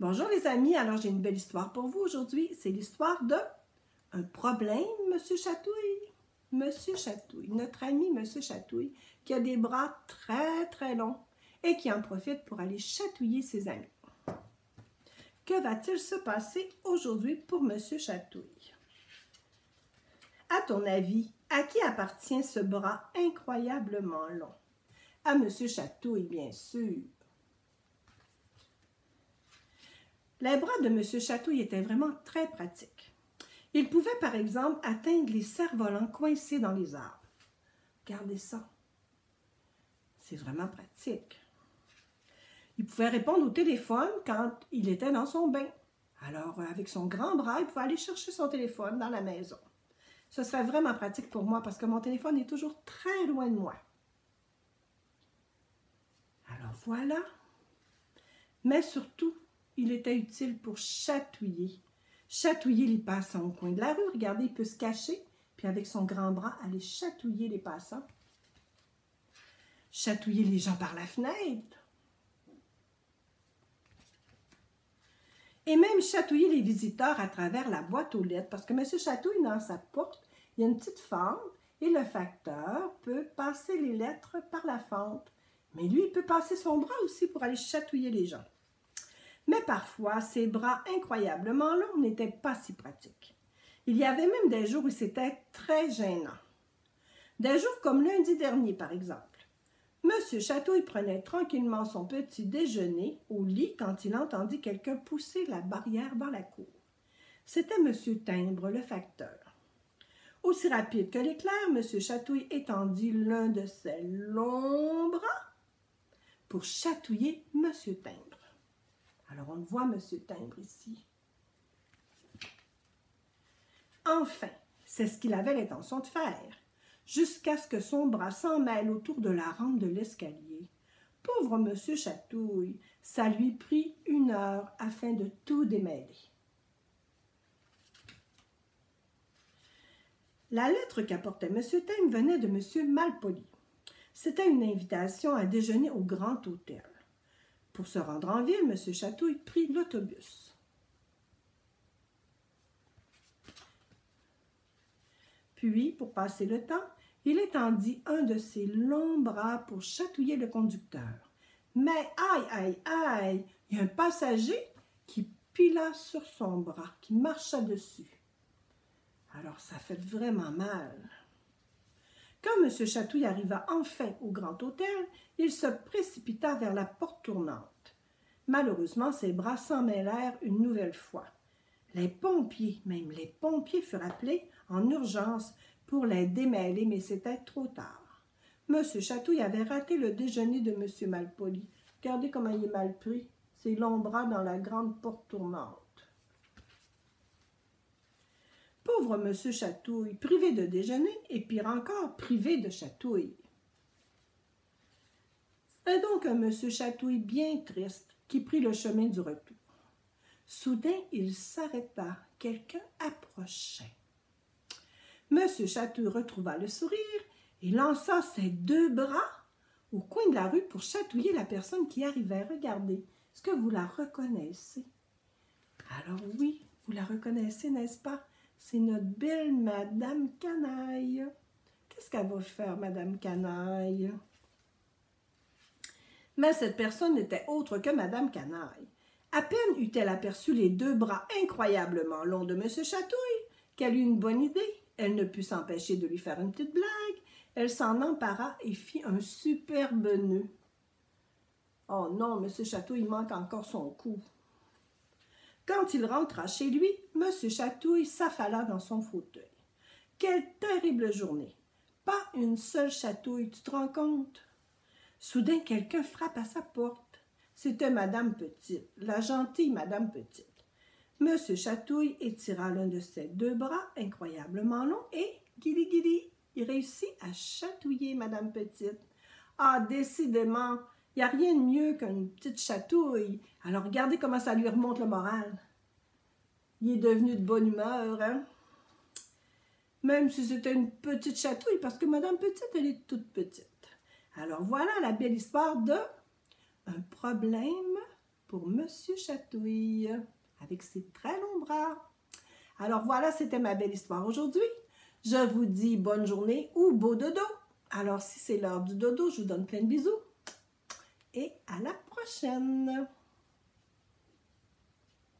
Bonjour les amis, alors j'ai une belle histoire pour vous aujourd'hui. C'est l'histoire de un problème, Monsieur Chatouille. Monsieur Chatouille, notre ami Monsieur Chatouille, qui a des bras très longs et qui en profite pour aller chatouiller ses amis. Que va-t-il se passer aujourd'hui pour Monsieur Chatouille? À ton avis, à qui appartient ce bras incroyablement long? À Monsieur Chatouille, bien sûr. Les bras de M. Chatouille étaient vraiment très pratiques. Il pouvait, par exemple, atteindre les cerfs-volants coincés dans les arbres. Regardez ça. C'est vraiment pratique. Il pouvait répondre au téléphone quand il était dans son bain. Alors, avec son grand bras, il pouvait aller chercher son téléphone dans la maison. Ce serait vraiment pratique pour moi parce que mon téléphone est toujours très loin de moi. Alors voilà. Mais surtout, il était utile pour chatouiller. Chatouiller les passants au coin de la rue. Regardez, il peut se cacher, puis avec son grand bras, aller chatouiller les passants. Chatouiller les gens par la fenêtre. Et même chatouiller les visiteurs à travers la boîte aux lettres. Parce que M. Chatouille, dans sa porte, il y a une petite fente et le facteur peut passer les lettres par la fente. Mais lui, il peut passer son bras aussi pour aller chatouiller les gens. Mais parfois, ses bras incroyablement longs n'étaient pas si pratiques. Il y avait même des jours où c'était très gênant. Des jours comme lundi dernier, par exemple. M. Chatouille prenait tranquillement son petit déjeuner au lit quand il entendit quelqu'un pousser la barrière dans la cour. C'était M. Timbre, le facteur. Aussi rapide que l'éclair, M. Chatouille étendit l'un de ses longs bras pour chatouiller M. Timbre. Alors, on le voit, M. Timbre, ici. Enfin, c'est ce qu'il avait l'intention de faire, jusqu'à ce que son bras s'en mêle autour de la rampe de l'escalier. Pauvre M. Chatouille, ça lui prit 1 heure afin de tout démêler. La lettre qu'apportait M. Timbre venait de M. Malpoli. C'était une invitation à déjeuner au Grand Hôtel. Pour se rendre en ville, M. Chatouille prit l'autobus. Puis, pour passer le temps, il étendit un de ses longs bras pour chatouiller le conducteur. Mais aïe, il y a un passager qui pila sur son bras, qui marcha dessus. Alors, ça fait vraiment mal. Quand M. Chatouille arriva enfin au Grand Hôtel, il se précipita vers la porte tournante. Malheureusement, ses bras s'en mêlèrent une nouvelle fois. Les pompiers furent appelés en urgence pour les démêler, mais c'était trop tard. M. Chatouille avait raté le déjeuner de M. Malpoli. Regardez comment il est mal pris, ses longs bras dans la grande porte tournante. Pauvre M. Chatouille, privé de déjeuner et pire encore, privé de chatouille. C'est donc un M. Chatouille bien triste qui prit le chemin du retour. Soudain, il s'arrêta. Quelqu'un approchait. M. Chatouille retrouva le sourire et lança ses 2 bras au coin de la rue pour chatouiller la personne qui arrivait. Regardez, est-ce que vous la reconnaissez? Alors oui, vous la reconnaissez, n'est-ce pas? C'est notre belle Madame Canaille. Qu'est-ce qu'elle va faire, Madame Canaille? Mais cette personne n'était autre que Madame Canaille. À peine eut-elle aperçu les 2 bras incroyablement longs de M. Chatouille qu'elle eut une bonne idée. Elle ne put s'empêcher de lui faire une petite blague. Elle s'en empara et fit un superbe nœud. Oh non, M. Chatouille manque encore son coup. Quand il rentra chez lui, M. Chatouille s'affala dans son fauteuil. Quelle terrible journée! Pas une seule chatouille, tu te rends compte? Soudain, quelqu'un frappe à sa porte. C'était Madame Petite, la gentille Madame Petite. M. Chatouille étira l'un de ses 2 bras incroyablement longs et, guili, il réussit à chatouiller Madame Petite. Ah, décidément, il n'y a rien de mieux qu'une petite chatouille. Alors, regardez comment ça lui remonte le moral. Il est devenu de bonne humeur, hein? Même si c'était une petite chatouille, parce que Madame Petite, elle est toute petite. Alors, voilà la belle histoire de un problème pour Monsieur Chatouille, avec ses très longs bras. Alors voilà, c'était ma belle histoire aujourd'hui. Je vous dis bonne journée ou beau dodo. Alors si c'est l'heure du dodo, je vous donne plein de bisous. Et à la prochaine!